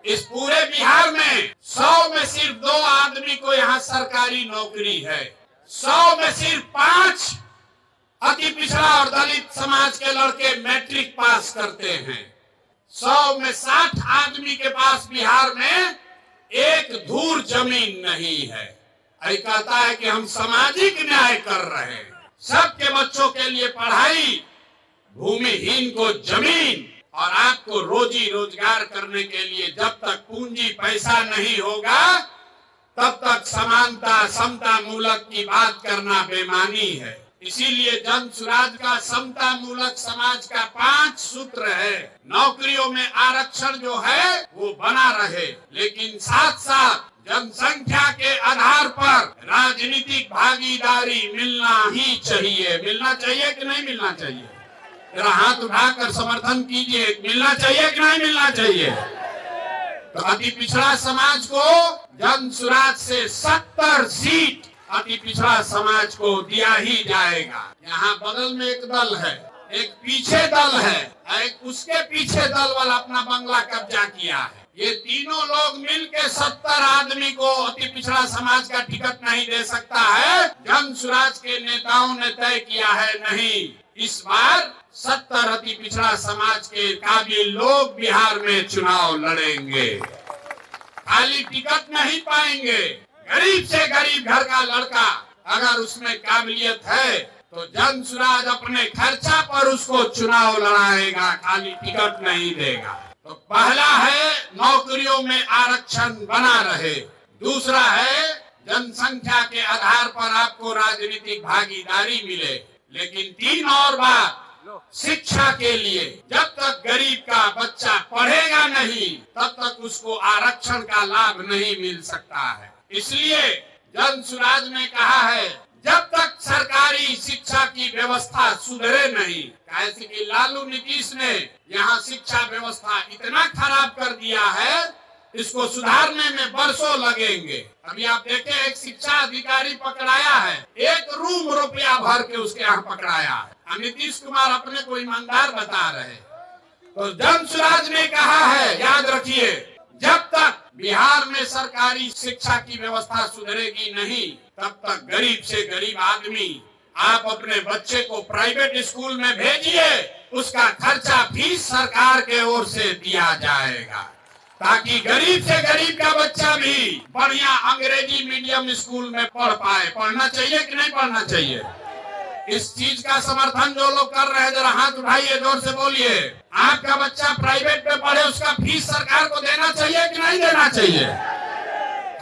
इस पूरे बिहार में 100 में सिर्फ 2 आदमी को यहाँ सरकारी नौकरी है। 100 में सिर्फ 5 अति पिछड़ा और दलित समाज के लड़के मैट्रिक पास करते हैं। 100 में 60 आदमी के पास बिहार में एक धूर जमीन नहीं है। ये कहता है कि हम सामाजिक न्याय कर रहे हैं, सबके बच्चों के लिए पढ़ाई, भूमिहीन को जमीन, और आपको रोजी रोजगार करने के लिए जब तक पूंजी पैसा नहीं होगा तब तक समानता समता मूलक की बात करना बेमानी है। इसीलिए जन सुराज का समता मूलक समाज का 5 सूत्र है। नौकरियों में आरक्षण जो है वो बना रहे, लेकिन साथ साथ जनसंख्या के आधार पर राजनीतिक भागीदारी मिलना ही चाहिए। मिलना चाहिए कि नहीं मिलना चाहिए? जरा हाथ उठाकर समर्थन कीजिए। मिलना चाहिए कि नहीं मिलना चाहिए? तो अति पिछड़ा समाज को जन सुराज से 70 सीट अति पिछड़ा समाज को दिया ही जाएगा। यहाँ बगल में एक दल है, एक पीछे दल है, एक उसके पीछे दल वाला अपना बंगला कब्जा किया है। ये तीनों लोग मिलके 70 आदमी को अति पिछड़ा समाज का टिकट नहीं दे सकता है। जन सुराज के नेताओं ने तय किया है, नहीं, इस बार 70 अति पिछड़ा समाज के काबिल लोग बिहार में चुनाव लड़ेंगे। खाली टिकट नहीं पाएंगे। गरीब से गरीब घर का लड़का अगर उसमें काबिलियत है तो जन सुराज अपने खर्चा पर उसको चुनाव लड़ाएगा, खाली टिकट नहीं देगा। तो पहला है नौकरियों में आरक्षण बना रहे। दूसरा है जनसंख्या के आधार पर आपको राजनीतिक भागीदारी मिले। लेकिन 3 और बात, शिक्षा के लिए जब तक गरीब का बच्चा पढ़ेगा नहीं तब तक उसको आरक्षण का लाभ नहीं मिल सकता है। इसलिए जन सुराज ने कहा है, जब तक सरकारी शिक्षा की व्यवस्था सुधरे नहीं, कैसे कि लालू नीतीश ने यहाँ शिक्षा व्यवस्था इतना खराब कर दिया है, इसको सुधारने में बरसों लगेंगे। अभी आप देखें, एक शिक्षा अधिकारी पकड़ाया है, 1 रूम रुपया भर के उसके यहाँ पकड़ाया है। नीतीश कुमार अपने को ईमानदार बता रहे। तो जन सुराज ने कहा है, याद रखिए, जब तक बिहार में सरकारी शिक्षा की व्यवस्था सुधरेगी नहीं तब तक गरीब से गरीब आदमी, आप अपने बच्चे को प्राइवेट स्कूल में भेजिए, उसका खर्चा फीस सरकार के ओर से दिया जाएगा, ताकि गरीब से गरीब का बच्चा भी बढ़िया अंग्रेजी मीडियम स्कूल में पढ़ पाए। पढ़ना चाहिए कि नहीं पढ़ना चाहिए? इस चीज का समर्थन जो लोग कर रहे हैं, जरा हाथ उठाइए, जोर से बोलिए। आपका बच्चा प्राइवेट में पढ़े, उसका फीस सरकार को देना चाहिए कि नहीं देना चाहिए?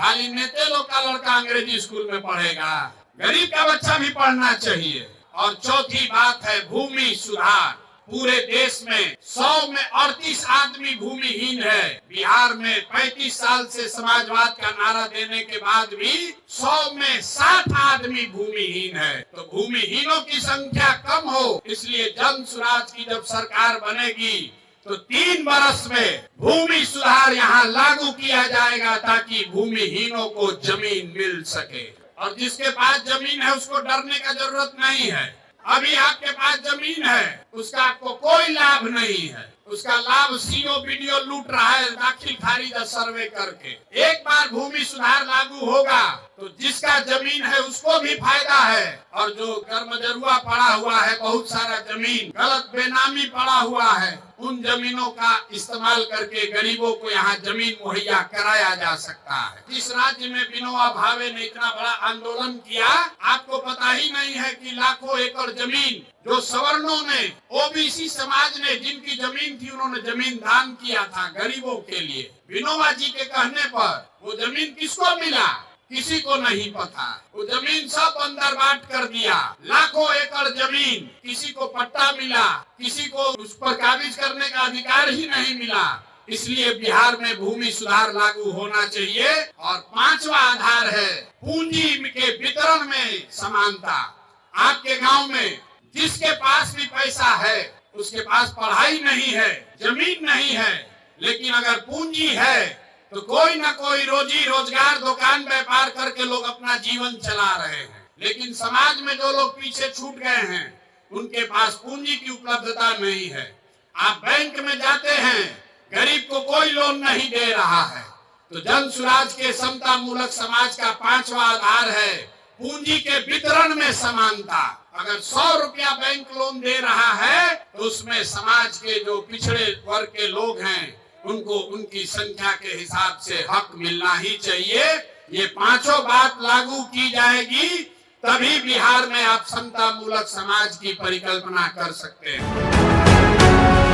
खाली नेते लोग का लड़का अंग्रेजी स्कूल में पढ़ेगा, गरीब का बच्चा भी पढ़ना चाहिए। और चौथी बात है भूमि सुधार। पूरे देश में 100 में 38 आदमी भूमिहीन है। बिहार में 35 साल से समाजवाद का नारा देने के बाद भी 100 में 60 आदमी भूमिहीन है। तो भूमिहीनों की संख्या कम हो, इसलिए जन सुराज की जब सरकार बनेगी तो 3 वर्ष में भूमि सुधार यहाँ लागू किया जाएगा, ताकि भूमिहीनों को जमीन मिल सके। और जिसके पास जमीन है उसको डरने का जरूरत नहीं है। अभी आपके पास जमीन है, उसका आपको कोई लाभ नहीं है। उसका लाभ सीओ बीडीओ लूट रहा है दाखिल खारिज सर्वे करके। एक बार भूमि सुधार लागू होगा तो जिसका जमीन है उसको भी फायदा है, और जो कर्मजरुआ पड़ा हुआ है, बहुत सारा जमीन गलत बेनामी पड़ा हुआ है, उन जमीनों का इस्तेमाल करके गरीबों को यहाँ जमीन मुहैया कराया जा सकता है। जिस राज्य में विनोबा भावे ने इतना बड़ा आंदोलन किया, आपको पता ही नहीं है कि लाखों एकड़ जमीन जो सवर्णों ने, ओबीसी समाज ने जिनकी जमीन थी, उन्होंने जमीन दान किया था गरीबों के लिए। विनोबा जी के कहने पर वो जमीन किसको मिला? किसी को नहीं पता। वो जमीन सब अंदर बांट कर दिया। लाखों एकड़ जमीन, किसी को पट्टा मिला, किसी को उस पर काबिज करने का अधिकार ही नहीं मिला। इसलिए बिहार में भूमि सुधार लागू होना चाहिए। और 5वां आधार है पूंजी के वितरण में समानता। आपके गांव में जिसके पास भी पैसा है, उसके पास पढ़ाई नहीं है, जमीन नहीं है, लेकिन अगर पूंजी है तो कोई ना कोई रोजी रोजगार, दुकान व्यापार करके लोग अपना जीवन चला रहे हैं। लेकिन समाज में जो लोग पीछे छूट गए हैं, उनके पास पूंजी की उपलब्धता नहीं है। आप बैंक में जाते हैं गरीब को कोई लोन नहीं दे रहा है। तो जन सुराज के समता मूलक समाज का 5वां आधार है पूंजी के वितरण में समानता। अगर 100 रुपया बैंक लोन दे रहा है तो उसमें समाज के जो पिछड़े वर्ग के लोग हैं उनको उनकी संख्या के हिसाब से हक मिलना ही चाहिए। ये 5 बात लागू की जाएगी तभी बिहार में आप समता मूलक समाज की परिकल्पना कर सकते हैं।